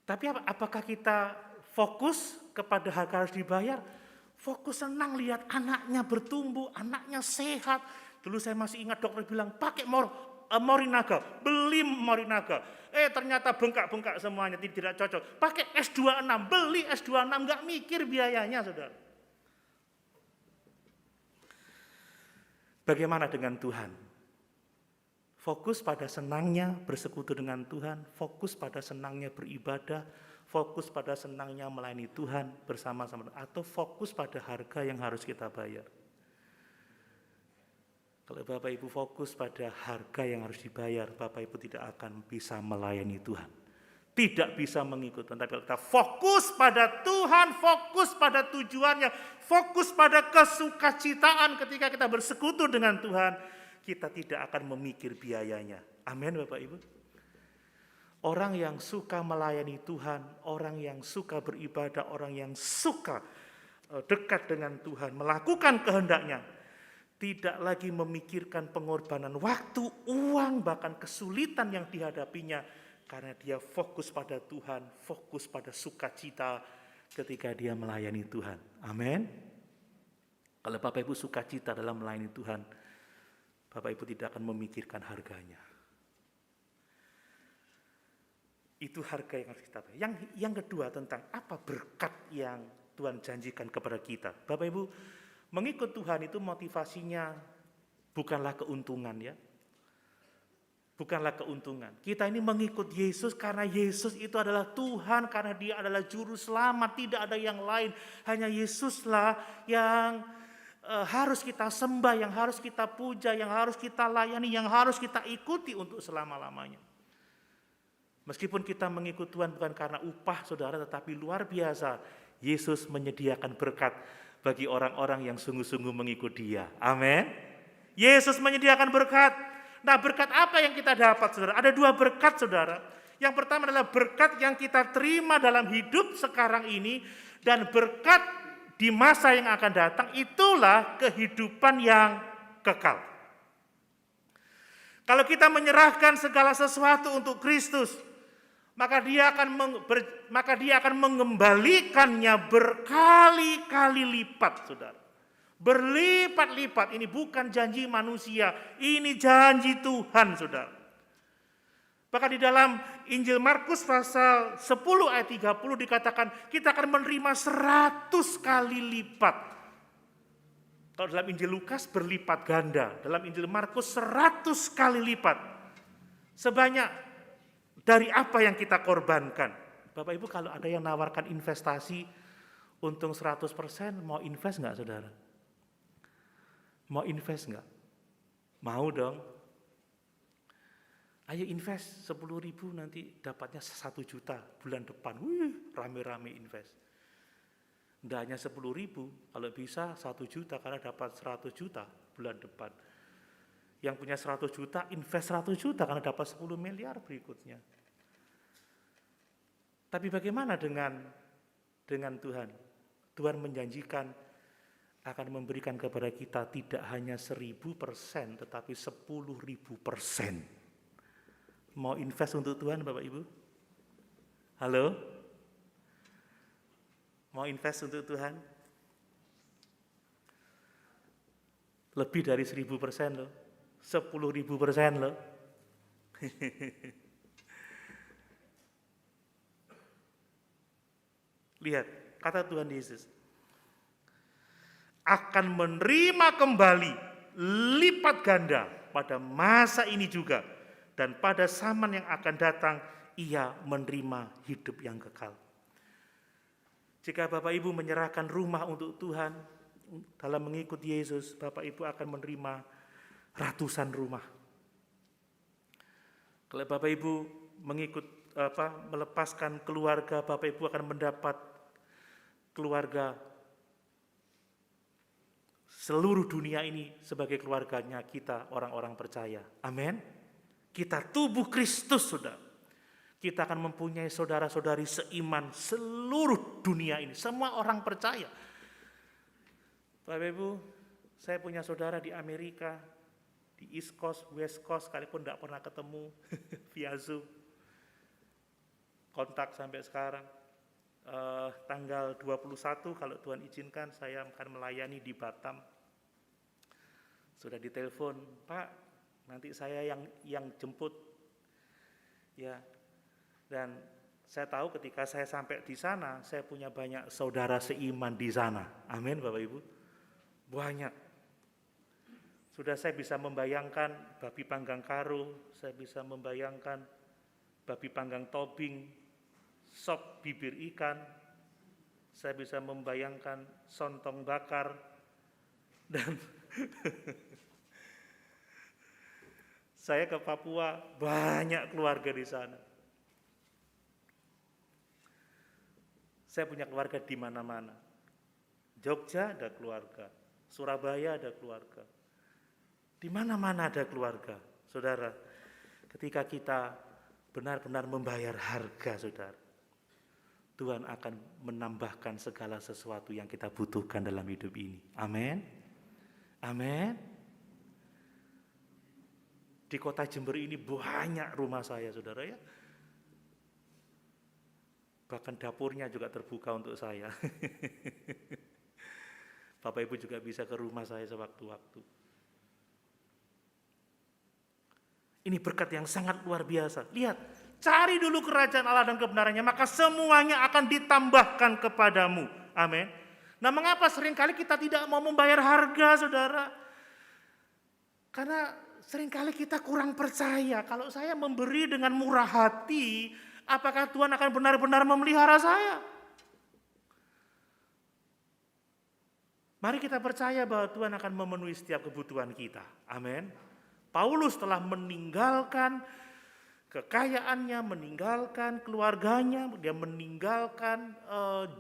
S1: Tapi apakah kita fokus kepada harga harus dibayar? Fokus senang lihat anaknya bertumbuh, anaknya sehat. Dulu saya masih ingat dokter bilang, pakai Morinaga, beli Morinaga. Ternyata bengkak-bengkak semuanya, tidak cocok. Pakai S26, beli S26, nggak mikir biayanya, saudara. Bagaimana dengan Tuhan? Fokus pada senangnya bersekutu dengan Tuhan, fokus pada senangnya beribadah, fokus pada senangnya melayani Tuhan bersama-sama, atau fokus pada harga yang harus kita bayar. Kalau Bapak Ibu fokus pada harga yang harus dibayar, Bapak Ibu tidak akan bisa melayani Tuhan. Tidak bisa mengikut Tuhan. Tapi kalau kita fokus pada Tuhan, fokus pada tujuannya, fokus pada kesukacitaan ketika kita bersekutu dengan Tuhan, kita tidak akan memikir biayanya. Amin, Bapak Ibu. Orang yang suka melayani Tuhan, orang yang suka beribadah, orang yang suka dekat dengan Tuhan, melakukan kehendaknya, tidak lagi memikirkan pengorbanan waktu, uang, bahkan kesulitan yang dihadapinya, karena dia fokus pada Tuhan, fokus pada sukacita ketika dia melayani Tuhan. Amin. Kalau Bapak Ibu sukacita dalam melayani Tuhan, Bapak Ibu tidak akan memikirkan harganya. Itu harga yang harus kita bayar. Yang kedua tentang apa berkat yang Tuhan janjikan kepada kita. Bapak Ibu, mengikut Tuhan itu motivasinya bukanlah keuntungan ya. Bukanlah keuntungan. Kita ini mengikut Yesus karena Yesus itu adalah Tuhan, karena Dia adalah juru selamat, tidak ada yang lain. Hanya Yesuslah yang harus kita sembah, yang harus kita puja, yang harus kita layani, yang harus kita ikuti untuk selama-lamanya. Meskipun kita mengikut Tuhan bukan karena upah saudara, tetapi luar biasa, Yesus menyediakan berkat bagi orang-orang yang sungguh-sungguh mengikut Dia. Amin. Yesus menyediakan berkat. Nah, berkat apa yang kita dapat saudara? Ada 2 berkat saudara. Yang pertama adalah berkat yang kita terima dalam hidup sekarang ini, dan berkat di masa yang akan datang, itulah kehidupan yang kekal. Kalau kita menyerahkan segala sesuatu untuk Kristus, maka dia akan mengembalikannya berkali-kali lipat, saudara. Berlipat-lipat. Ini bukan janji manusia, ini janji Tuhan, saudara. Bahkan di dalam Injil Markus pasal 10 ayat 30 dikatakan kita akan menerima 100 kali lipat. Kalau dalam Injil Lukas berlipat ganda, dalam Injil Markus 100 kali lipat. Sebanyak dari apa yang kita korbankan. Bapak Ibu, kalau ada yang nawarkan investasi untung 100%, mau invest nggak saudara? Mau invest nggak? Mau dong. Ayo invest 10.000 nanti dapatnya 1 juta bulan depan. Rame-rame invest. Tidak hanya 10.000, kalau bisa 1 juta karena dapat 100 juta bulan depan. Yang punya 100 juta, invest 100 juta karena dapat 10 miliar berikutnya. Tapi bagaimana dengan Tuhan? Tuhan menjanjikan akan memberikan kepada kita tidak hanya 1000%, tetapi 10.000%. Mau invest untuk Tuhan Bapak Ibu? Halo? Mau invest untuk Tuhan? Lebih dari 1000% loh. 10.000% loh. Lihat, kata Tuhan Yesus. Akan menerima kembali lipat ganda pada masa ini juga. Dan pada zaman yang akan datang, ia menerima hidup yang kekal. Jika Bapak Ibu menyerahkan rumah untuk Tuhan, dalam mengikut Yesus, Bapak Ibu akan menerima ratusan rumah. Kalau Bapak Ibu melepaskan keluarga, Bapak Ibu akan mendapat keluarga seluruh dunia ini sebagai keluarganya kita, orang-orang percaya. Amin. Kita tubuh Kristus, saudara. Kita akan mempunyai saudara-saudari seiman seluruh dunia ini. Semua orang percaya. Bapak Ibu, saya punya saudara di Amerika, di East Coast, West Coast, sekalipun tidak pernah ketemu via Zoom. Kontak sampai sekarang. Tanggal 21 kalau Tuhan izinkan saya akan melayani di Batam. Sudah ditelepon, Pak, nanti saya yang jemput. Ya. Dan saya tahu ketika saya sampai di sana, saya punya banyak saudara seiman di sana. Amin Bapak Ibu. Banyak. Sudah saya bisa membayangkan babi panggang karo, saya bisa membayangkan babi panggang tobing, sop bibir ikan, saya bisa membayangkan sontong bakar, dan saya ke Papua, banyak keluarga di sana. Saya punya keluarga di mana-mana. Jogja ada keluarga, Surabaya ada keluarga. Di mana-mana ada keluarga. Saudara, ketika kita benar-benar membayar harga, saudara, Tuhan akan menambahkan segala sesuatu yang kita butuhkan dalam hidup ini. Amin. Amin. Di kota Jember ini banyak rumah saya, saudara ya. Bahkan dapurnya juga terbuka untuk saya. Bapak Ibu juga bisa ke rumah saya sewaktu-waktu. Ini berkat yang sangat luar biasa. Lihat, cari dulu kerajaan Allah dan kebenarannya, maka semuanya akan ditambahkan kepadamu. Amin. Nah, mengapa seringkali kita tidak mau membayar harga, saudara? Karena seringkali kita kurang percaya. Kalau saya memberi dengan murah hati, apakah Tuhan akan benar-benar memelihara saya? Mari kita percaya bahwa Tuhan akan memenuhi setiap kebutuhan kita. Amin. Paulus telah meninggalkan kekayaannya, meninggalkan keluarganya, dia meninggalkan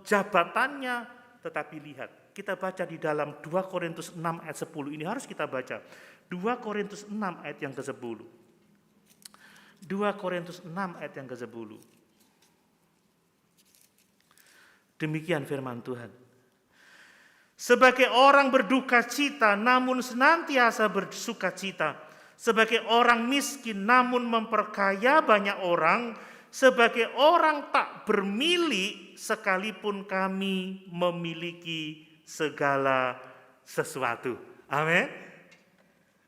S1: jabatannya. Tetapi lihat, kita baca di dalam 2 Korintus 6 ayat 10. Ini harus kita baca. 2 Korintus 6 ayat yang ke-10. 2 Korintus 6 ayat yang ke-10. Demikian firman Tuhan. Sebagai orang berduka cita namun senantiasa bersuka cita. Sebagai orang miskin namun memperkaya banyak orang. Sebagai orang tak bermilik sekalipun kami memiliki segala sesuatu. Amin.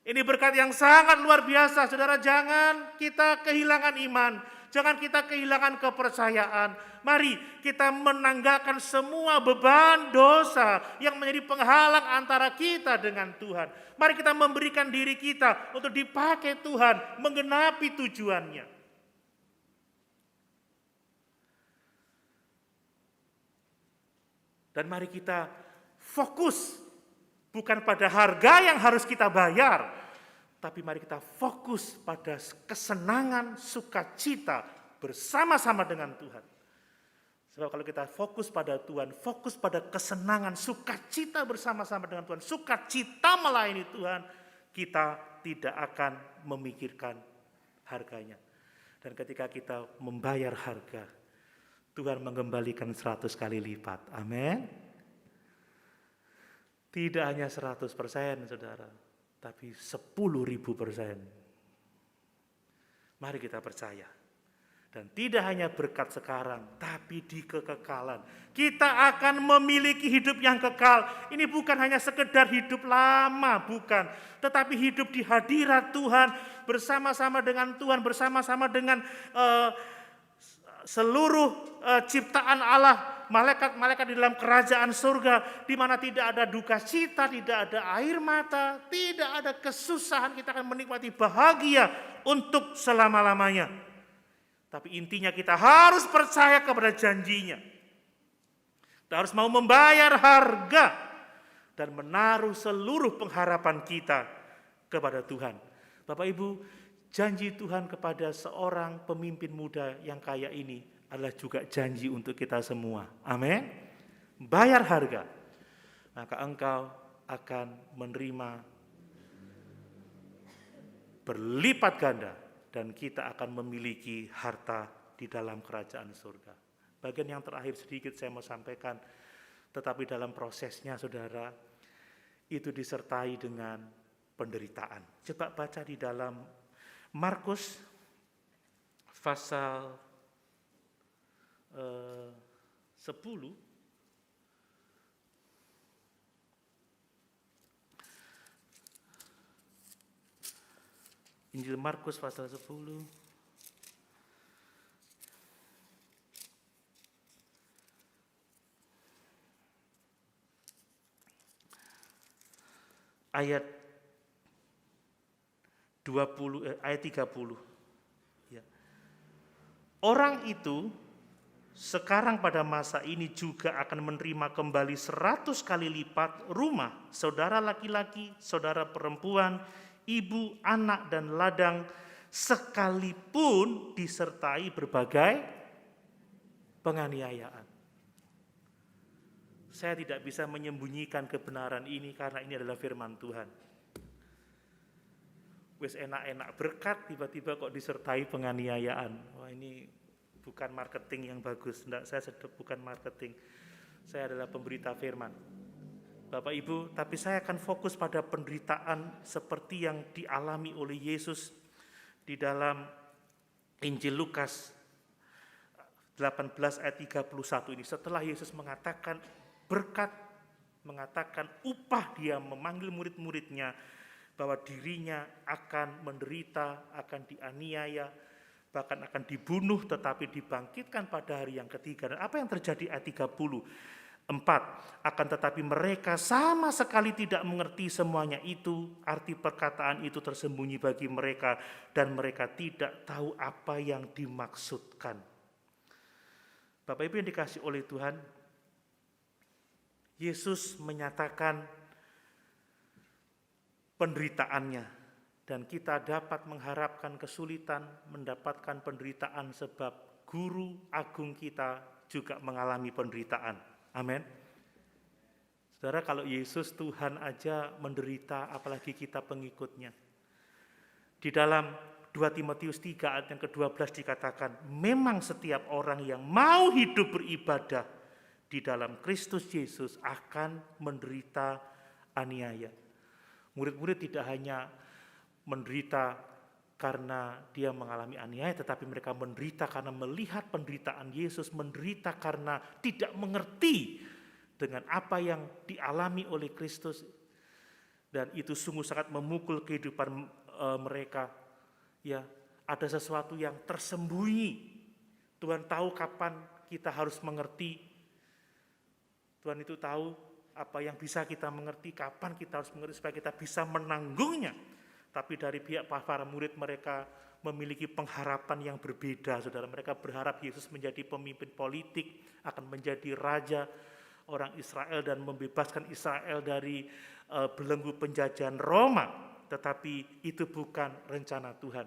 S1: Ini berkat yang sangat luar biasa. Saudara, jangan kita kehilangan iman. Jangan kita kehilangan kepercayaan. Mari kita menanggalkan semua beban dosa yang menjadi penghalang antara kita dengan Tuhan. Mari kita memberikan diri kita untuk dipakai Tuhan menggenapi tujuannya. Dan mari kita fokus bukan pada harga yang harus kita bayar, tapi mari kita fokus pada kesenangan, sukacita bersama-sama dengan Tuhan. Sebab kalau kita fokus pada Tuhan, fokus pada kesenangan, sukacita bersama-sama dengan Tuhan, sukacita melayani Tuhan, kita tidak akan memikirkan harganya. Dan ketika kita membayar harga, Tuhan mengembalikan 100 kali lipat. Amin. Tidak hanya 100%, saudara, tapi 10.000%. Mari kita percaya. Dan tidak hanya berkat sekarang, tapi di kekekalan. Kita akan memiliki hidup yang kekal. Ini bukan hanya sekedar hidup lama, bukan. Tetapi hidup di hadirat Tuhan, bersama-sama dengan Tuhan, bersama-sama dengan seluruh ciptaan Allah, malaikat-malaikat di dalam kerajaan surga, di mana tidak ada duka cita, tidak ada air mata, tidak ada kesusahan. Kita akan menikmati bahagia untuk selama-lamanya. Tapi intinya kita harus percaya kepada janjinya. Kita harus mau membayar harga dan menaruh seluruh pengharapan kita kepada Tuhan. Bapak Ibu, janji Tuhan kepada seorang pemimpin muda yang kaya ini adalah juga janji untuk kita semua. Amin. Bayar harga, maka engkau akan menerima berlipat ganda. Dan kita akan memiliki harta di dalam kerajaan surga. Bagian yang terakhir sedikit saya mau sampaikan. Tetapi dalam prosesnya, saudara, itu disertai dengan penderitaan. Coba baca di dalam Markus pasal 10. Injil Markus pasal 10. Ayat 30. Ya. Orang itu sekarang pada masa ini juga akan menerima kembali 100 kali lipat rumah, saudara laki-laki, saudara perempuan, ibu, anak, dan ladang, sekalipun disertai berbagai penganiayaan. Saya tidak bisa menyembunyikan kebenaran ini karena ini adalah firman Tuhan. Wes enak-enak berkat, tiba-tiba kok disertai penganiayaan. Wah, ini bukan marketing yang bagus. Enggak, saya bukan marketing. Saya adalah pemberita firman. Bapak Ibu, tapi saya akan fokus pada penderitaan seperti yang dialami oleh Yesus di dalam Injil Lukas 18 ayat 31 ini. Setelah Yesus mengatakan berkat, mengatakan upah, dia memanggil murid-muridnya bahwa dirinya akan menderita, akan dianiaya, bahkan akan dibunuh tetapi dibangkitkan pada hari yang ketiga. Dan apa yang terjadi ayat 30? 4. Akan tetapi mereka sama sekali tidak mengerti semuanya itu. Arti perkataan itu tersembunyi bagi mereka dan mereka tidak tahu apa yang dimaksudkan. Bapak Ibu yang dikasih oleh Tuhan, Yesus menyatakan penderitaannya, dan kita dapat mengharapkan kesulitan mendapatkan penderitaan sebab guru agung kita juga mengalami penderitaan. Amin. Saudara, kalau Yesus Tuhan aja menderita, apalagi kita pengikutnya. Di dalam 2 Timotius 3 ayat yang ke-12 dikatakan, memang setiap orang yang mau hidup beribadah di dalam Kristus Yesus akan menderita aniaya. Murid-murid tidak hanya menderita karena dia mengalami aniaya, tetapi mereka menderita karena melihat penderitaan Yesus, menderita karena tidak mengerti dengan apa yang dialami oleh Kristus, dan itu sungguh sangat memukul kehidupan mereka. Ya, ada sesuatu yang tersembunyi. Tuhan tahu kapan kita harus mengerti. Tuhan itu tahu apa yang bisa kita mengerti, kapan kita harus mengerti supaya kita bisa menanggungnya. Tapi dari pihak para murid, mereka memiliki pengharapan yang berbeda, saudara. Mereka berharap Yesus menjadi pemimpin politik, akan menjadi raja orang Israel dan membebaskan Israel dari belenggu penjajahan Roma. Tetapi itu bukan rencana Tuhan.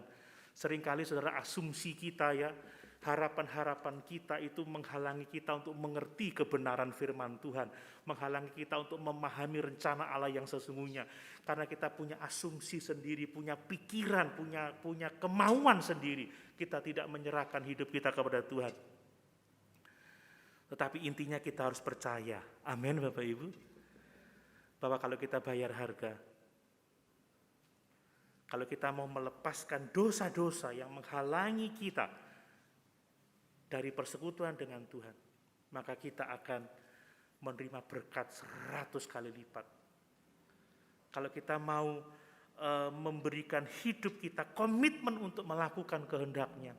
S1: Seringkali saudara, asumsi kita ya, harapan-harapan kita itu menghalangi kita untuk mengerti kebenaran firman Tuhan, menghalangi kita untuk memahami rencana Allah yang sesungguhnya. Karena kita punya asumsi sendiri, punya pikiran, punya kemauan sendiri, kita tidak menyerahkan hidup kita kepada Tuhan. Tetapi intinya kita harus percaya, amin Bapak Ibu, bahwa kalau kita bayar harga, kalau kita mau melepaskan dosa-dosa yang menghalangi kita dari persekutuan dengan Tuhan, maka kita akan menerima berkat 100 kali lipat. Kalau kita mau memberikan hidup kita, komitmen untuk melakukan kehendak-Nya,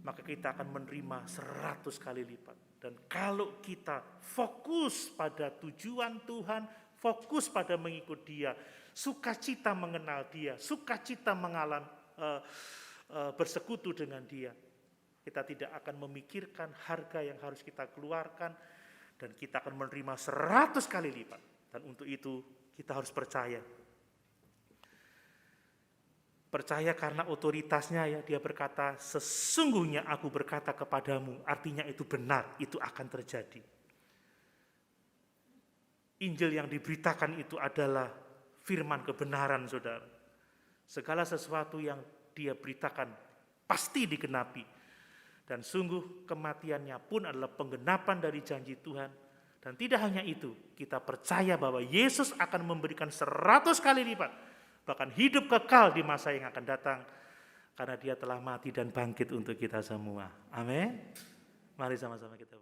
S1: maka kita akan menerima 100 kali lipat. Dan kalau kita fokus pada tujuan Tuhan, fokus pada mengikut Dia, sukacita mengenal Dia, sukacita bersekutu dengan Dia, kita tidak akan memikirkan harga yang harus kita keluarkan, dan kita akan menerima 100 kali lipat. Dan untuk itu kita harus percaya. Percaya karena otoritasnya ya, dia berkata, sesungguhnya aku berkata kepadamu, artinya itu benar, itu akan terjadi. Injil yang diberitakan itu adalah firman kebenaran, saudara. Segala sesuatu yang dia beritakan pasti digenapi. Dan sungguh kematiannya pun adalah penggenapan dari janji Tuhan. Dan tidak hanya itu, kita percaya bahwa Yesus akan memberikan 100 kali lipat, bahkan hidup kekal di masa yang akan datang, karena Dia telah mati dan bangkit untuk kita semua. Amin. Mari sama-sama kita